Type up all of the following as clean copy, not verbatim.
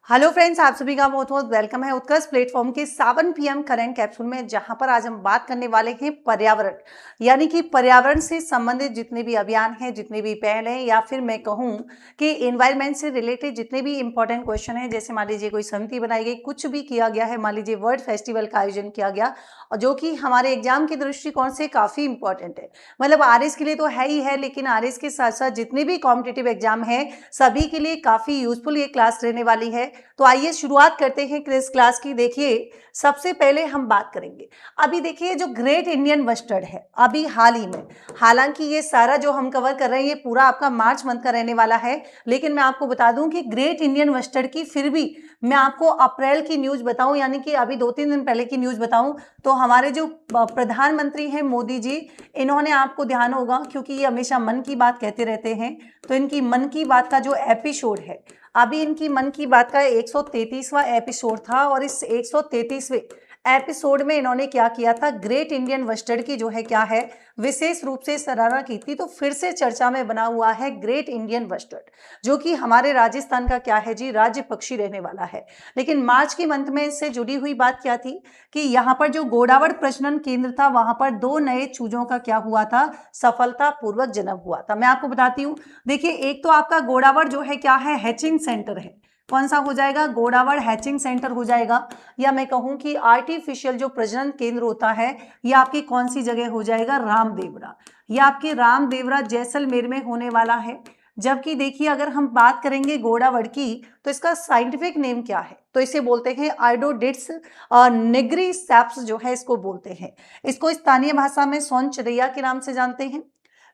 Hello friends, आप सभी का बहुत बहुत वेलकम है उत्कर्ष प्लेटफॉर्म के 7 पीएम करंट कैप्सूल में, जहां पर आज हम बात करने वाले हैं पर्यावरण, यानी कि पर्यावरण से संबंधित जितने भी अभियान हैं, जितने भी पहल हैं, या फिर मैं कहूं कि एनवायरनमेंट से रिलेटेड जितने भी इंपॉर्टेंट क्वेश्चन हैं। जैसे मान लीजिए कोई समिति बनाई गई, कुछ भी किया गया है, मान लीजिए वर्ल्ड फेस्टिवल का आयोजन किया गया, और जो कि हमारे एग्जाम के दृष्टिकोण से काफी इंपॉर्टेंट है। मतलब आरएस के लिए तो है ही है, लेकिन आरएस के साथ साथ जितने भी कॉम्पिटिटिव एग्जाम है सभी के लिए काफी यूजफुल ये क्लास रहने वाली है। तो आइए शुरुआत करते हैं इस क्लास की। देखिए, सबसे पहले हम बात करेंगे, अभी देखिए जो ग्रेट इंडियन मस्टर्ड है, अभी हाल ही में, हालांकि ये सारा जो हम कवर कर रहे हैं ये पूरा आपका मार्च मंथ का रहने वाला है, लेकिन मैं आपको बता दूं कि ग्रेट इंडियन मस्टर्ड की फिर भी मैं आपको अप्रैल की न्यूज बताऊं, यानी कि अभी 2-3 दिन पहले की न्यूज बताऊं, तो हमारे जो प्रधानमंत्री हैं मोदी जी, इन्होंने, आपको ध्यान होगा क्योंकि ये हमेशा मन की बात कहते रहते हैं, तो इनकी मन की बात का जो एपिसोड है, अभी इनकी मन की बात का 133वां एपिसोड था, और इस 133वें एपिसोड में इन्होंने क्या किया था, ग्रेट इंडियन मस्टर्ड की जो है क्या है, विशेष रूप से सराहना की थी। तो फिर से चर्चा में बना हुआ है ग्रेट इंडियन मस्टर्ड, जो कि हमारे राजस्थान का क्या है जी, राज्य पक्षी रहने वाला है। लेकिन मार्च के मंथ में इससे जुड़ी हुई बात क्या थी कि यहाँ पर जो गोडावड़ प्रजनन केंद्र था, वहां पर 2 नए चूजों का क्या हुआ था, सफलतापूर्वक जन्म हुआ था। मैं आपको बताती हूँ। देखिए, एक तो आपका गोडावड़ जो है क्या है, हैचिंग सेंटर है। कौन सा हो जाएगा, गोडावड़ हैचिंग सेंटर हो जाएगा, या मैं कहूं कि आर्टिफिशियल जो प्रजनन केंद्र होता है, ये आपकी कौन सी जगह हो जाएगा, रामदेवरा। ये आपके रामदेवरा जैसलमेर में होने वाला है। जबकि देखिए, अगर हम बात करेंगे गोडावड़ की, तो इसका साइंटिफिक नेम क्या है, तो इसे बोलते हैं आइडोडिट्स निग्री सैप्स जो है इसको बोलते हैं। इसको स्थानीय भाषा में सोनचरैया के नाम से जानते हैं।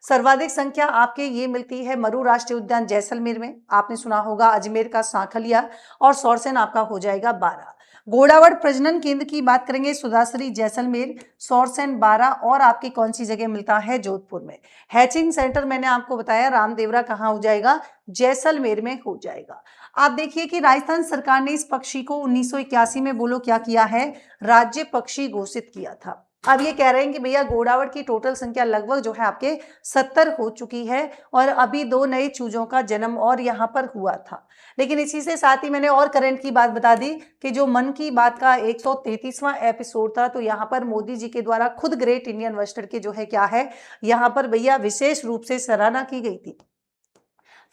सर्वाधिक संख्या आपके ये मिलती है मरु राष्ट्रीय उद्यान जैसलमेर में, आपने सुना होगा अजमेर का सांखलिया, और सोरसेन आपका हो जाएगा 12। घोड़ावड़ प्रजनन केंद्र की बात करेंगे, सुधासरी जैसलमेर, सोरसेन 12, और आपकी कौन सी जगह मिलता है, जोधपुर में। हैचिंग सेंटर मैंने आपको बताया रामदेवरा कहाँ हो जाएगा, जैसलमेर में हो जाएगा। आप देखिए कि राजस्थान सरकार ने इस पक्षी को 1981 में, बोलो क्या किया है, राज्य पक्षी घोषित किया था। अब ये कह रहे हैं कि भैया गोडावड़ की टोटल संख्या लगभग जो है आपके 70 हो चुकी है, और अभी 2 नए चूजों का जन्म और यहाँ पर हुआ था। लेकिन इसी से साथ ही मैंने और करंट की बात बता दी कि जो मन की बात का 133वां एपिसोड था, तो यहाँ पर मोदी जी के द्वारा खुद ग्रेट इंडियन मस्टर्ड के जो है क्या है, यहाँ पर भैया विशेष रूप से सराहना की गई थी।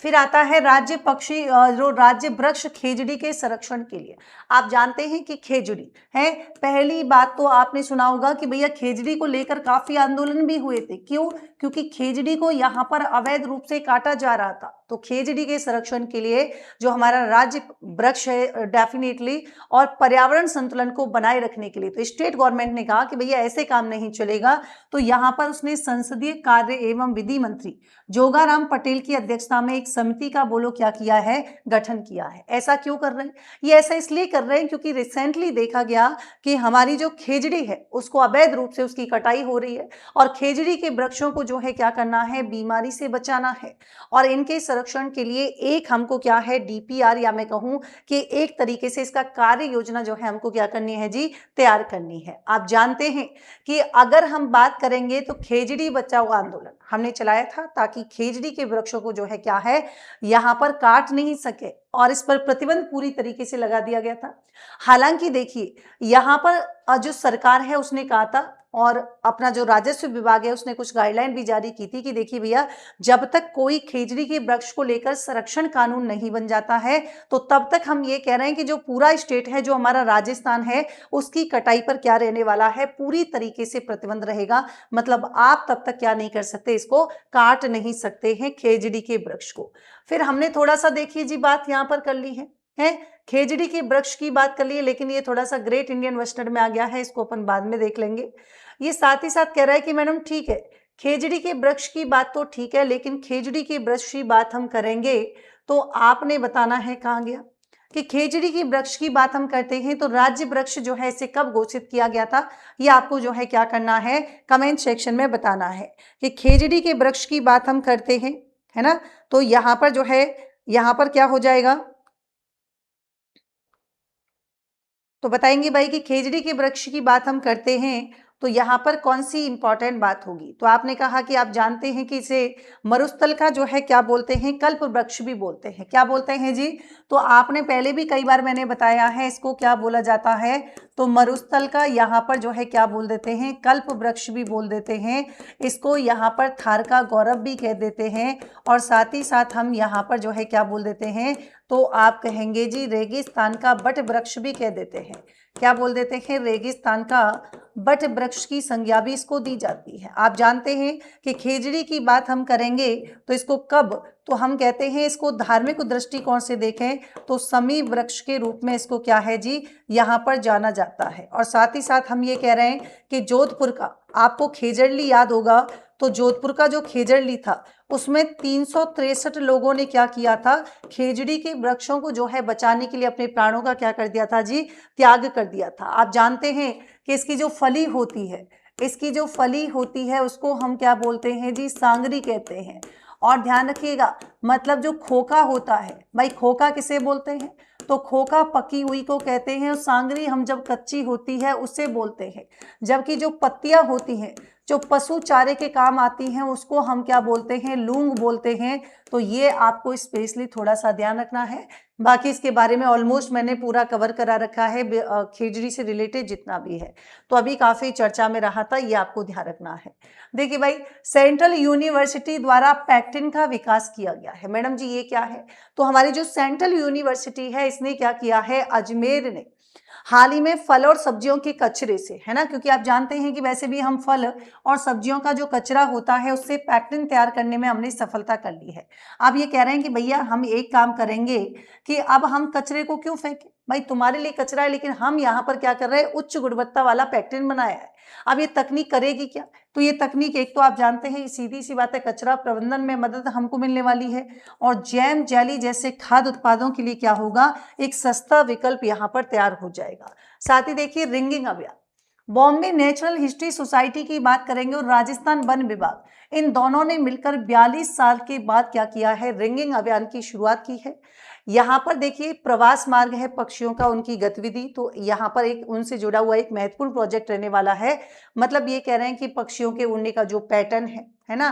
फिर आता है राज्य पक्षी, जो राज्य वृक्ष खेजड़ी के संरक्षण के लिए। आप जानते हैं कि खेजड़ी है, पहली बात तो आपने सुना होगा कि भैया खेजड़ी को लेकर काफी आंदोलन भी हुए थे। क्यों? क्योंकि खेजड़ी को यहाँ पर अवैध रूप से काटा जा रहा था। तो खेजड़ी के संरक्षण के लिए जो हमारा राज्य वृक्ष है, डेफिनेटली, और पर्यावरण संतुलन को बनाए रखने के लिए, तो स्टेट गवर्नमेंट ने कहा कि भैया ऐसे काम नहीं चलेगा। तो यहाँ पर उसने संसदीय कार्य एवं विधि मंत्री जोगाराम पटेल की अध्यक्षता में एक समिति का, बोलो क्या किया है, गठन किया है। ऐसा क्यों कर रहे हैं, ये ऐसा इसलिए कर रहे हैं क्योंकि रिसेंटली देखा गया कि हमारी जो खेजड़ी है उसको अवैध रूप से उसकी कटाई हो रही है, और खेजड़ी के वृक्षों को जो है क्या करना है, बीमारी से बचाना है, और इनके संरक्षण के लिए एक हमको क्या है, डीपीआर, या मैं कहूं कि एक तरीके से इसका कार्य योजना जो है हमको क्या करनी है जी, तैयार करनी है। आप जानते हैं कि अगर हम बात करेंगे तो खेजड़ी बचाओ आंदोलन हमने चलाया था, ताकि खेजड़ी के वृक्षों को जो है क्या है, यहां पर काट नहीं सके, और इस पर प्रतिबंध पूरी तरीके से लगा दिया गया था। हालांकि देखिए, यहां पर जो सरकार है उसने कहा था, और अपना जो राजस्व विभाग है उसने कुछ गाइडलाइन भी जारी की थी कि देखिए भैया, जब तक कोई खेजड़ी के वृक्ष को लेकर संरक्षण कानून नहीं बन जाता है, तो तब तक हम ये कह रहे हैं कि जो पूरा स्टेट है, जो हमारा राजस्थान है, उसकी कटाई पर क्या रहने वाला है, पूरी तरीके से प्रतिबंध रहेगा। मतलब आप तब तक क्या नहीं कर सकते, इसको काट नहीं सकते हैं खेजड़ी के वृक्ष को। फिर हमने थोड़ा सा देखिए जी बात यहाँ पर कर ली है खेजड़ी के वृक्ष की बात कर ली है, लेकिन ये थोड़ा सा ग्रेट इंडियन मस्टर्ड में आ गया है, इसको अपन बाद में देख लेंगे। ये साथ ही साथ कह रहा है कि मैडम ठीक है, खेजड़ी के वृक्ष की बात तो ठीक है, लेकिन खेजड़ी के वृक्ष की बात हम करेंगे तो आपने बताना है कहाँ गया, कि खेजड़ी की वृक्ष की बात हम करते हैं तो राज्य वृक्ष जो है इसे कब घोषित किया गया था, ये आपको जो है क्या करना है, कमेंट सेक्शन में बताना है कि खेजड़ी के वृक्ष की बात हम करते हैं, है ना। तो यहाँ पर जो है, यहाँ पर क्या हो जाएगा, तो बताएंगे भाई कि खेजड़ी के वृक्ष की बात हम करते हैं तो यहाँ पर कौन सी इंपॉर्टेंट बात होगी? तो आपने कहा कि आप जानते हैं कि इसे मरुस्थल का जो है क्या बोलते हैं, कल्प वृक्ष भी बोलते हैं। क्या बोलते हैं जी? तो आपने पहले भी कई बार मैंने बताया है इसको क्या बोला जाता है, तो मरुस्थल का यहाँ पर जो है क्या बोल देते हैं, कल्प वृक्ष भी बोल देते हैं। इसको यहाँ पर थार का गौरव भी कह देते हैं। और साथ ही साथ हम यहाँ पर जो है क्या बोल देते हैं, तो आप कहेंगे जी रेगिस्तान का बट वृक्ष भी कह देते हैं। क्या बोल देते हैं? रेगिस्तान का बट वृक्ष की संज्ञा भी इसको दी जाती है। आप जानते हैं कि खेजड़ी की बात हम करेंगे तो इसको कब, तो हम कहते हैं इसको धार्मिक दृष्टिकोण से देखें तो समी वृक्ष के रूप में इसको क्या है जी, यहाँ पर जाना जाता है। और साथ ही साथ हम ये कह रहे हैं कि जोधपुर का, आपको खेजड़ली याद होगा, तो जोधपुर का जो खेजड़ली था उसमें 363 लोगों ने क्या किया था, खेजड़ी के वृक्षों को जो है बचाने के लिए अपने प्राणों का क्या कर दिया था जी, त्याग कर दिया था। आप जानते हैं कि इसकी जो फली होती है, इसकी जो फली होती है उसको हम क्या बोलते हैं जी, सांगरी कहते हैं। और ध्यान रखिएगा, मतलब जो खोखा होता है, भाई खोखा किसे बोलते हैं, तो खोखा पकी हुई को कहते हैं, और सांगरी हम जब कच्ची होती है उसे बोलते हैं। जबकि जो पत्तियां होती हैं जो पशु चारे के काम आती हैं उसको हम क्या बोलते हैं, लूंग बोलते हैं। तो ये आपको स्पेशली थोड़ा सा ध्यान रखना है। बाकी इसके बारे में ऑलमोस्ट मैंने पूरा कवर करा रखा है, खेजड़ी से रिलेटेड जितना भी है, तो अभी काफ़ी चर्चा में रहा था, ये आपको ध्यान रखना है। देखिए भाई, सेंट्रल यूनिवर्सिटी द्वारा पैक्टिन का विकास किया गया है। मैडम जी ये क्या है? तो हमारी जो सेंट्रल यूनिवर्सिटी है इसने क्या किया है, अजमेर ने हाल ही में फल और सब्जियों के कचरे से, है ना, क्योंकि आप जानते हैं कि वैसे भी हम फल और सब्जियों का जो कचरा होता है उससे पैक्टिन तैयार करने में हमने सफलता कर ली है। आप ये कह रहे हैं कि भैया हम एक काम करेंगे कि अब हम कचरे को क्यों फेंकें, भाई तुम्हारे लिए कचरा है, लेकिन हम यहाँ पर क्या कर रहे हैं, उच्च गुणवत्ता वाला पैक्टिन बनाया है। अब ये तकनीक करेगी क्या? तो ये तकनीक, एक तो आप जानते हैं सीधी सी बात है, कचरा प्रबंधन में मदद हमको मिलने वाली है, और जैम जेली जैसे खाद्य उत्पादों के लिए क्या होगा, एक सस्ता विकल्प यहाँ पर तैयार हो जाएगा। साथ ही देखिए रिंगिंग अभियान, बॉम्बे नेचुरल हिस्ट्री सोसाइटी की बात करेंगे और राजस्थान वन विभाग, इन दोनों ने मिलकर 42 साल के बाद क्या किया है, रिंगिंग अभियान की शुरुआत की है। यहाँ पर देखिए प्रवास मार्ग है पक्षियों का, उनकी गतिविधि, तो यहाँ पर एक उनसे जुड़ा हुआ एक महत्वपूर्ण प्रोजेक्ट रहने वाला है। मतलब ये कह रहे हैं कि पक्षियों के उड़ने का जो पैटर्न है ना,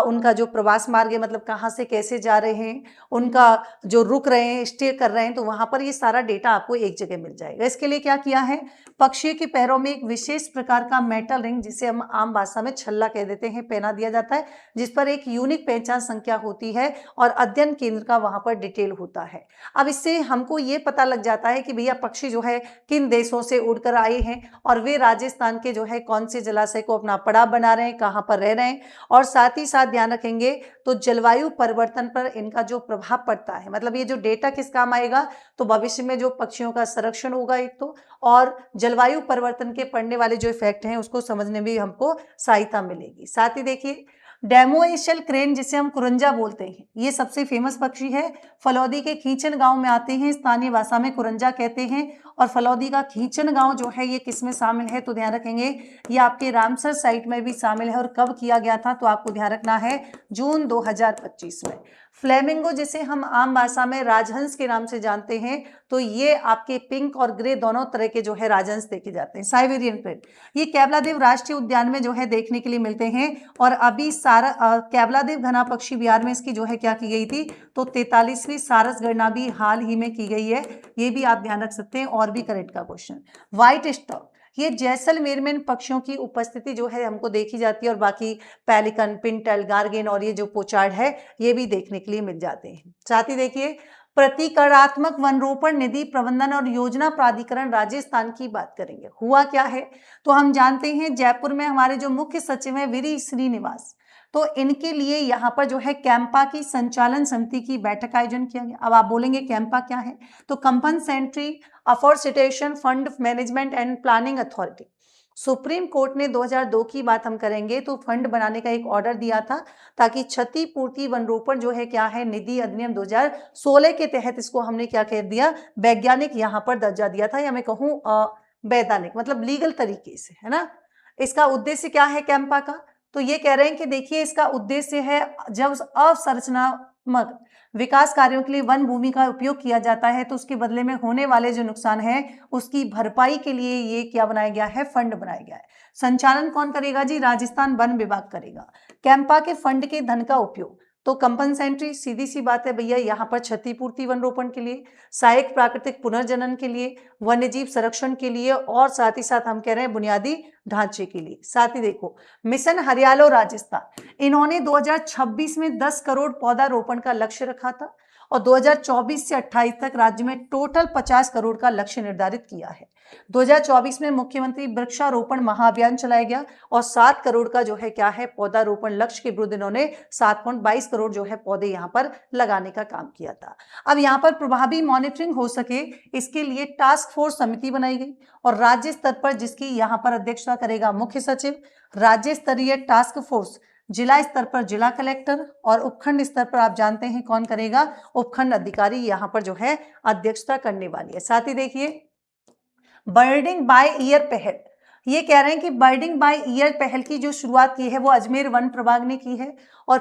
उनका जो प्रवास मार्ग है, मतलब कहाँ से कैसे जा रहे हैं, उनका जो रुक रहे हैं, स्टे कर रहे हैं, तो वहाँ पर ये सारा डेटा आपको एक जगह मिल जाएगा। इसके लिए क्या किया है, पक्षियों के पैरों में एक विशेष प्रकार का मेटल रिंग, जिसे हम आम भाषा में छल्ला कह देते हैं, पहना दिया जाता है, जिस पर एक यूनिक पहचान संख्या होती है और अध्ययन केंद्र का वहाँ पर डिटेल होता है। अब इससे हमको ये पता लग जाता है कि भैया पक्षी जो है किन देशों से उड़कर आए हैं, और वे राजस्थान के जो है कौन से जलाशय को अपना पड़ाव बना रहे हैं, कहाँ पर रह रहे हैं। और साथ ही साथ ध्यान रखेंगे तो जलवायु परिवर्तन पर इनका जो प्रभाव पड़ता है, मतलब ये जो डेटा किस काम आएगा, तो भविष्य में जो पक्षियों का संरक्षण होगा एक तो, और जलवायु परिवर्तन के पड़ने वाले जो इफेक्ट हैं उसको समझने में हमको सहायता मिलेगी। साथ ही देखिए डेमोएशियल क्रेन, जिसे हम कुरंजा बोलते हैं, ये सबसे फेमस पक्षी है। फलौदी के खींचन गांव में आते हैं, स्थानीय भाषा में कुरंजा कहते हैं। और फलौदी का खींचन गांव जो है ये किस में शामिल है, तो ध्यान रखेंगे ये आपके रामसर साइट में भी शामिल है। और कब किया गया था, तो आपको ध्यान रखना है जून 2025 में। फ्लेमिंगो, जिसे हम आम भाषा में राजहंस के नाम से जानते हैं, तो ये आपके पिंक और ग्रे दोनों तरह के जो है राजहंस देखे जाते हैं। साइबेरियन क्रेन, ये केवलादेव राष्ट्रीय उद्यान में जो है देखने के लिए मिलते हैं। और अभी सारा केवलादेव घना पक्षी विहार में इसकी जो है क्या की गई थी, तो 43वीं सारस गणना भी हाल ही में की गई है। ये भी आप ध्यान रख सकते हैं, और भी करेक्ट का क्वेश्चन। व्हाइट स्टॉक, ये जैसलमेर में इन पक्षियों की उपस्थिति जो है हमको देखी जाती है, और बाकी पेलिकन, पिंटल, गार्गेन और ये जो पोचार्ड है ये भी देखने के लिए मिल जाते हैं। साथ ही देखिए प्रतिकरात्मक वनरोपण निधि प्रबंधन और योजना प्राधिकरण राजस्थान की बात करेंगे। हुआ क्या है, तो हम जानते हैं जयपुर में हमारे जो मुख्य सचिव हैं वीरी श्रीनिवास, तो इनके लिए यहाँ पर जो है कैंपा की संचालन समिति की बैठक आयोजन किया गया। अब आप बोलेंगे कैंपा क्या है, तो compensatory afforestation fund management and planning authority. Supreme court ने 2002 की बात हम करेंगे तो फंड बनाने का एक ऑर्डर दिया था, ताकि क्षतिपूर्ति वनरोपण जो है क्या है, निधि अधिनियम 2016 के तहत इसको हमने क्या कह दिया, वैज्ञानिक यहाँ पर दर्जा दिया था, या मैं कहूँ वैधानिक, मतलब लीगल तरीके से, है ना। इसका उद्देश्य क्या है कैंपा का, तो ये कह रहे हैं कि देखिए इसका उद्देश्य है जब अवसंरचना मगर विकास कार्यों के लिए वन भूमि का उपयोग किया जाता है तो उसके बदले में होने वाले जो नुकसान है उसकी भरपाई के लिए ये क्या बनाया गया है, फंड बनाया गया है। संचालन कौन करेगा जी, राजस्थान वन विभाग करेगा। कैंपा के फंड के धन का उपयोग तो कंपनसेंट्री, सीधी सी बात है भैया, यहाँ पर क्षतिपूर्ति वन रोपण के लिए, सहायक प्राकृतिक पुनर्जनन के लिए, वन्यजीव संरक्षण के लिए और साथ ही साथ हम कह रहे हैं बुनियादी ढांचे के लिए। साथ ही देखो मिशन हरियालो राजस्थान, इन्होंने 2026 में 10 करोड़ पौधा रोपण का लक्ष्य रखा था और 2024 से 28 तक राज्य में टोटल 50 करोड़ का लक्ष्य निर्धारित किया है। 2024 में मुख्यमंत्री वृक्षारोपण महाअभियान चलाया गया और 7 करोड़ का जो है क्या है, पौधारोपण लक्ष्य के विरुद्ध इन्होंने 7.22 करोड़ जो है पौधे यहाँ पर लगाने का काम किया था। अब यहाँ पर प्रभावी मॉनिटरिंग हो सके इसके लिए टास्क फोर्स समिति बनाई गई और राज्य स्तर पर जिसकी यहाँ पर अध्यक्षता करेगा मुख्य सचिव, राज्य स्तरीय टास्क फोर्स जिला स्तर पर जिला कलेक्टर और उपखंड स्तर पर आप जानते हैं कौन करेगा, उपखंड अधिकारी यहाँ पर जो है अध्यक्षता करने वाली है। साथ ही देखिए बर्डिंग बाय ईयर पहल, ये कह रहे हैं कि बर्डिंग बाय ईयर पहल की जो शुरुआत की है वो अजमेर वन प्रभाग ने की है और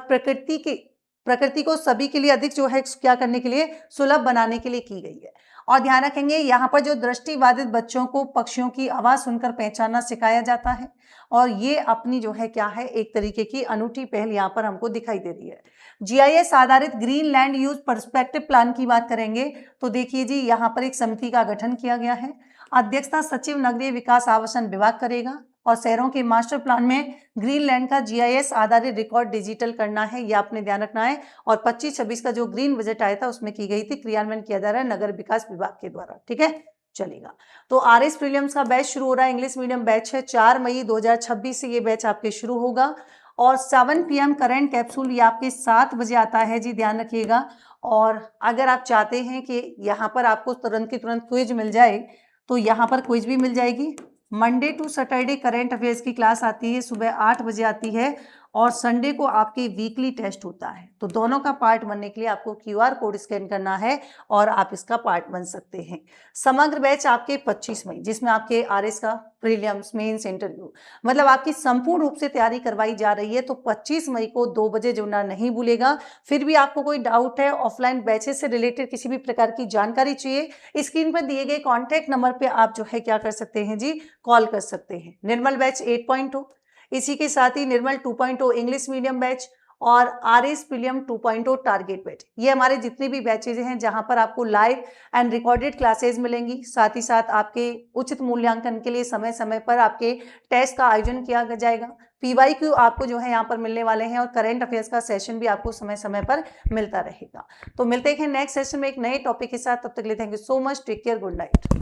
प्रकृति को सभी के लिए अधिक जो है क्या करने के लिए, सुलभ बनाने के लिए की गई है। और ध्यान रखेंगे यहाँ पर जो दृष्टिबाधित बच्चों को पक्षियों की आवाज सुनकर पहचानना सिखाया जाता है और ये अपनी जो है क्या है, एक तरीके की अनूठी पहल यहाँ पर हमको दिखाई दे रही है। जीआईएस आधारित green land use perspective plan की बात करेंगे तो देखिए जी यहाँ पर एक समिति का गठन किया गया है। अध्यक्षता सचिव नगरीय विकास आवासन विभाग करेगा और शहरों के मास्टर प्लान में ग्रीनलैंड का जीआईएस आधारित रिकॉर्ड डिजिटल करना है, यह आपने ध्यान रखना है। और 25-26 का जो ग्रीन बजट आया था उसमें की गई थी, क्रियान्वयन किया जा रहा है नगर विकास विभाग के द्वारा। ठीक है, चलेगा। तो आरएस प्रीलिम्स का बैच शुरू हो रहा है, इंग्लिश मीडियम बैच है, 4 मई 2026 से ये बैच आपके शुरू होगा और 7 PM करंट कैप्सूल ये आपके 7 बजे आता है जी, ध्यान रखिएगा। और अगर आप चाहते हैं कि यहाँ पर आपको तुरंत की तुरंत क्विज मिल जाए तो यहाँ पर क्विज भी मिल जाएगी। Monday to Saturday current affairs की क्लास आती है, सुबह 8 बजे आती है और संडे को आपके वीकली टेस्ट होता है। तो दोनों का पार्ट बनने के लिए आपको QR कोड स्कैन करना है और आप इसका पार्ट बन सकते हैं। समग्र बैच आपके 25 मई, जिसमें आपके आरएस का प्रीलिम्स, मेंस, इंटरव्यू, मतलब आपकी संपूर्ण रूप से तैयारी करवाई जा रही है। तो 25 मई को 2 बजे जुड़ना नहीं भूलेगा। फिर भी आपको कोई डाउट है, ऑफलाइन बैचेस से रिलेटेड किसी भी प्रकार की जानकारी चाहिए, स्क्रीन पर दिए गए कॉन्टैक्ट नंबर पे आप जो है क्या कर सकते हैं जी, कॉल कर सकते हैं। निर्मल बैच 8.0, इसी के साथ ही निर्मल 2.0 इंग्लिश मीडियम बैच और आरएस प्रीलियम 2.0 टारगेट बैच, ये हमारे जितने भी बैचेज हैं जहां पर आपको लाइव एंड रिकॉर्डेड क्लासेज मिलेंगी। साथ ही साथ आपके उचित मूल्यांकन के लिए समय समय पर आपके टेस्ट का आयोजन किया जाएगा। PYQ आपको जो है यहाँ पर मिलने वाले हैं और करंट अफेयर्स का सेशन भी आपको समय समय पर मिलता रहेगा। तो मिलते हैं नेक्स्ट सेशन में एक नए टॉपिक के साथ, तब तक के लिए thank you so much, take care, good night.